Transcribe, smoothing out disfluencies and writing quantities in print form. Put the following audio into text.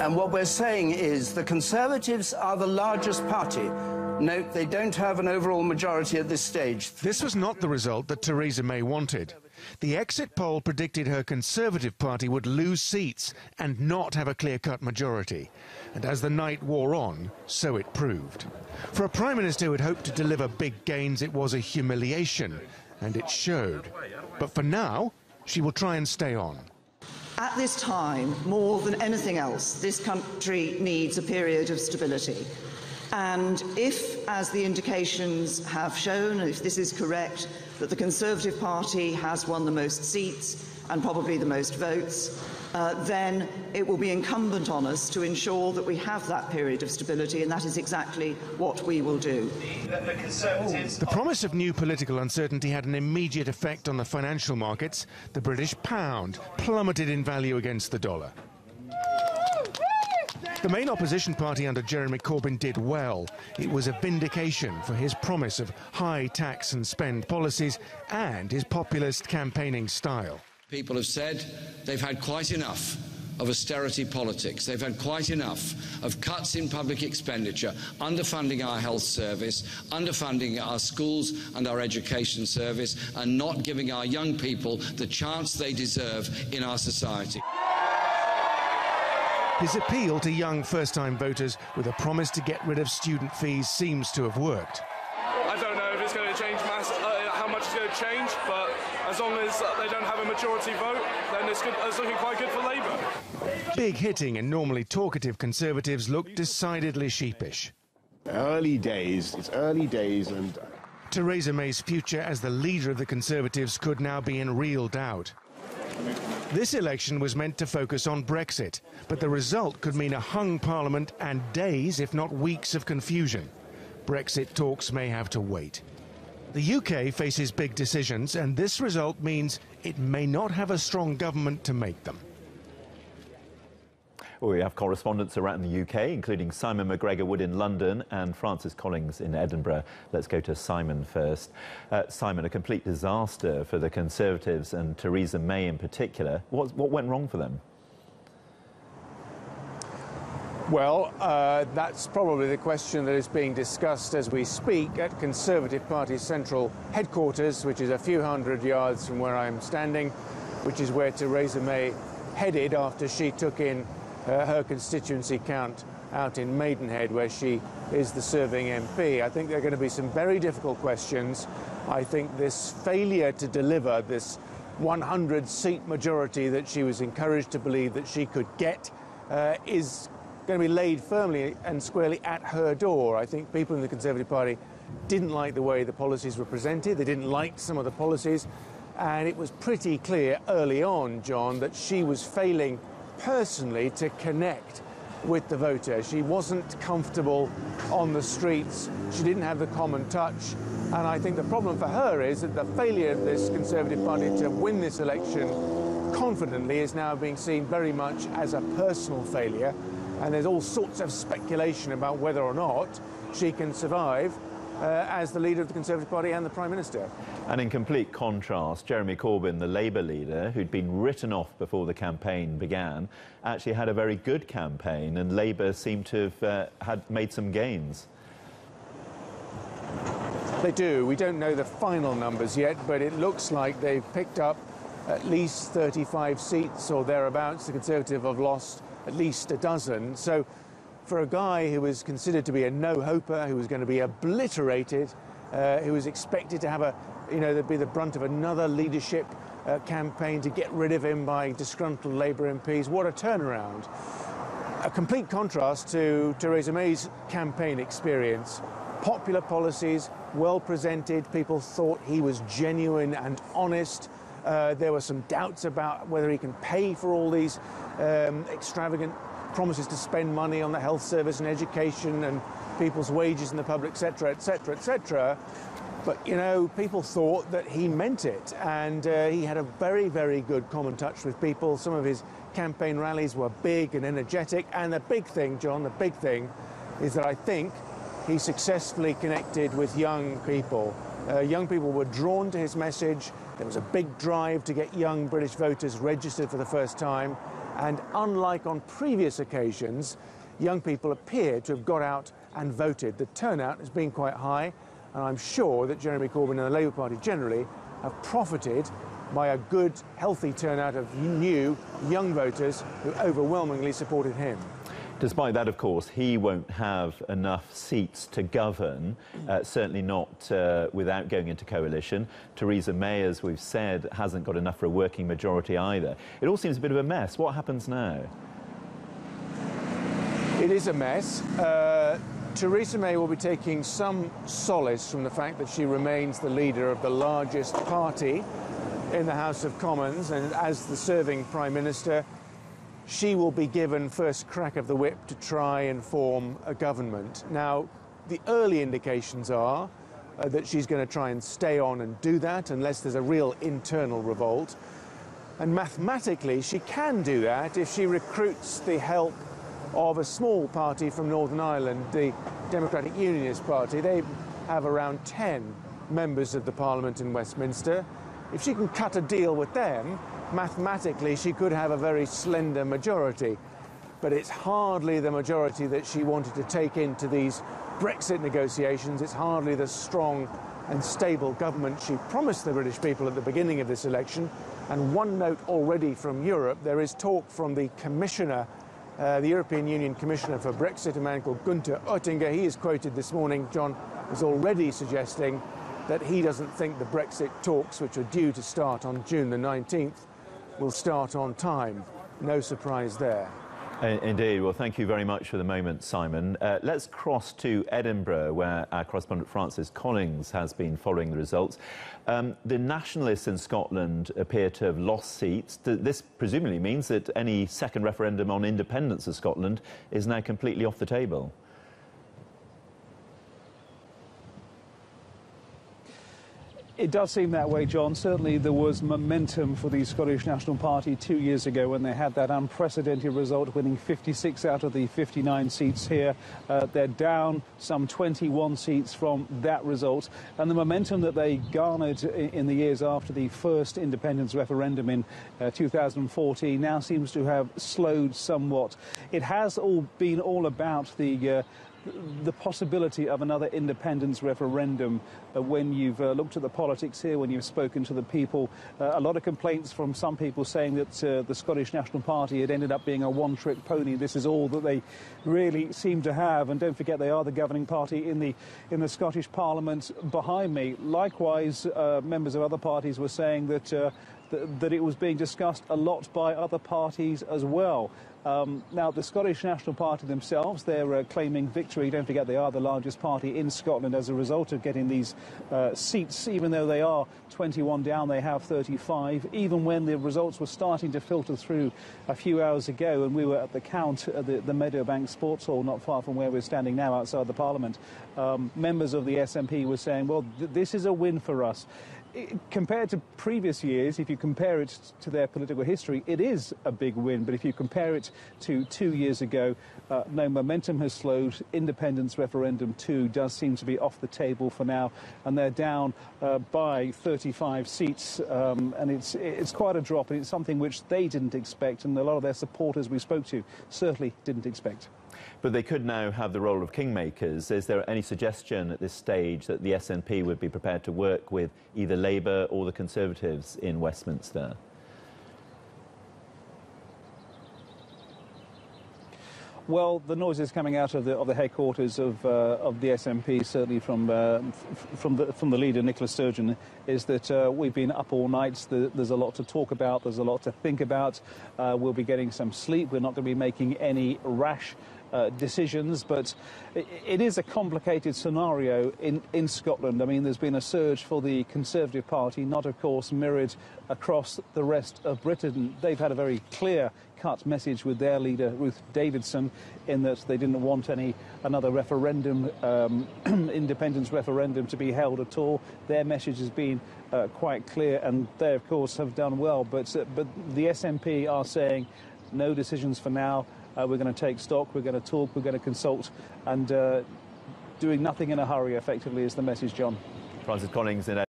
And what we're saying is the Conservatives are the largest party. Note, they don't have an overall majority at this stage. This was not the result that Theresa May wanted. The exit poll predicted her Conservative Party would lose seats and not have a clear-cut majority. And as the night wore on, so it proved. For a Prime Minister who had hoped to deliver big gains, it was a humiliation, and it showed. But for now, she will try and stay on. At this time, more than anything else, this country needs a period of stability. And if, as the indications have shown, if this is correct, that the Conservative Party has won the most seats and probably the most votes, then it will be incumbent on us to ensure that we have that period of stability, and that is exactly what we will do. The promise of new political uncertainty had an immediate effect on the financial markets. The British pound plummeted in value against the dollar. The main opposition party under Jeremy Corbyn did well. It was a vindication for his promise of high tax and spend policies and his populist campaigning style. People have said they've had quite enough of austerity politics. They've had quite enough of cuts in public expenditure, underfunding our health service, underfunding our schools and our education service, and not giving our young people the chance they deserve in our society. His appeal to young first-time voters with a promise to get rid of student fees seems to have worked. I don't know if it's going to change how much it's going to change, but as long as they don't have a majority vote, then it's looking quite good for Labour. Big-hitting and normally talkative Conservatives look decidedly sheepish. Early days, it's early days, and Theresa May's future as the leader of the Conservatives could now be in real doubt. This election was meant to focus on Brexit, but the result could mean a hung parliament and days, if not weeks, of confusion. Brexit talks may have to wait. The UK faces big decisions, and this result means it may not have a strong government to make them. Well, we have correspondents around the UK, including Simon McGregor-Wood in London and Francis Collings in Edinburgh. Let's go to Simon first. Simon, a complete disaster for the Conservatives and Theresa May in particular. What went wrong for them? Well, that's probably the question that is being discussed as we speak at Conservative Party central headquarters, which is a few hundred yards from where I'm standing, which is where Theresa May headed after she took in her constituency count out in Maidenhead, where she is the serving MP. I think there are going to be some very difficult questions. I think this failure to deliver this 100-seat majority that she was encouraged to believe that she could get is going to be laid firmly and squarely at her door. I think people in the Conservative Party didn't like the way the policies were presented. They didn't like some of the policies. And it was pretty clear early on, John, that she was failing personally to connect with the voter. She wasn't comfortable on the streets. She didn't have the common touch. And I think the problem for her is that the failure of this Conservative Party to win this election confidently is now being seen very much as a personal failure. And there's all sorts of speculation about whether or not she can survive as the leader of the Conservative Party and the Prime Minister. And in complete contrast, Jeremy Corbyn, the Labour leader, who'd been written off before the campaign began, actually had a very good campaign, and Labour seemed to have made some gains. They do. We don't know the final numbers yet, but it looks like they've picked up at least 35 seats or thereabouts. The Conservative have lost at least a dozen. So for a guy who was considered to be a no-hoper, who was going to be obliterated, who was expected to have there'd be the brunt of another leadership campaign to get rid of him by disgruntled Labour MPs, what a turnaround. A complete contrast to Theresa May's campaign experience. Popular policies, well presented, people thought he was genuine and honest. There were some doubts about whether he can pay for all these extravagant promises to spend money on the health service and education and people's wages in the public sector, etc., etc. But, you know, people thought that he meant it, and he had a very, very good common touch with people. Some of his campaign rallies were big and energetic, and the big thing, John, the big thing is that I think he successfully connected with young people. Young people were drawn to his message. There was a big drive to get young British voters registered for the first time, And unlike on previous occasions, young people appear to have got out and voted. The turnout has been quite high, and I'm sure that Jeremy Corbyn and the Labour Party generally have profited by a good, healthy turnout of new, young voters who overwhelmingly supported him. Despite that, of course, he won't have enough seats to govern, certainly not without going into coalition. Theresa May, as we've said, hasn't got enough for a working majority either. It all seems a bit of a mess. What happens now? It is a mess. Theresa May will be taking some solace from the fact that she remains the leader of the largest party in the House of Commons, and as the serving Prime Minister, she will be given first crack of the whip to try and form a government. Now, the early indications are that she's going to try and stay on and do that unless there's a real internal revolt. And mathematically, she can do that if she recruits the help of a small party from Northern Ireland, the Democratic Unionist Party. They have around 10 members of the Parliament in Westminster. If she can cut a deal with them, mathematically she could have a very slender majority. But it's hardly the majority that she wanted to take into these Brexit negotiations. It's hardly the strong and stable government she promised the British people at the beginning of this election. And one note already from Europe, there is talk from the Commissioner, the European Union Commissioner for Brexit, a man called Günther Oettinger. He is quoted this morning, John, is already suggesting that he doesn't think the Brexit talks, which are due to start on June the 19th, will start on time. No surprise there. Indeed. Well, thank you very much for the moment, Simon. Let's cross to Edinburgh, where our correspondent Francis Collings has been following the results. The Nationalists in Scotland appear to have lost seats. This presumably means that any second referendum on independence of Scotland is now completely off the table. It does seem that way, John. Certainly there was momentum for the Scottish National Party 2 years ago when they had that unprecedented result, winning 56 out of the 59 seats here. They're down some 21 seats from that result. And the momentum that they garnered in the years after the first independence referendum in 2014 now seems to have slowed somewhat. It has all been all about the possibility of another independence referendum. When you've looked at the politics here, when you've spoken to the people, a lot of complaints from some people saying that the Scottish National Party had ended up being a one-trick pony. This is all that they really seem to have, and don't forget they are the governing party in the Scottish Parliament behind me. Likewise, members of other parties were saying that that it was being discussed a lot by other parties as well. Now, the Scottish National Party themselves, they're claiming victory. Don't forget they are the largest party in Scotland as a result of getting these seats. Even though they are 21 down, they have 35. Even when the results were starting to filter through a few hours ago, and we were at the count at the Meadowbank Sports Hall, not far from where we're standing now outside the Parliament, members of the SNP were saying, well, this is a win for us. Compared to previous years, if you compare it to their political history, it is a big win. But if you compare it to 2 years ago, no, momentum has slowed. Independence referendum 2 does seem to be off the table for now, and they're down by 35 seats. And it's quite a drop, and it's something which they didn't expect, and a lot of their supporters we spoke to certainly didn't expect. But they could now have the role of kingmakers. Is there any suggestion at this stage that the SNP would be prepared to work with either Labour or the Conservatives in Westminster? Well, the noises coming out of the headquarters of the SNP, certainly from the leader, Nicola Sturgeon, is that we've been up all night. There's a lot to talk about. There's a lot to think about. We'll be getting some sleep. We're not going to be making any rash decisions, but it is a complicated scenario in Scotland. I mean, there's been a surge for the Conservative Party, not, of course, mirrored across the rest of Britain. They've had a very clear-cut message with their leader, Ruth Davidson, in that they didn't want another referendum, independence referendum, to be held at all. Their message has been quite clear, and they, of course, have done well. But the SNP are saying no decisions for now. We're going to take stock, we're going to talk, we're going to consult, and doing nothing in a hurry, effectively, is the message, John. Francis Collings in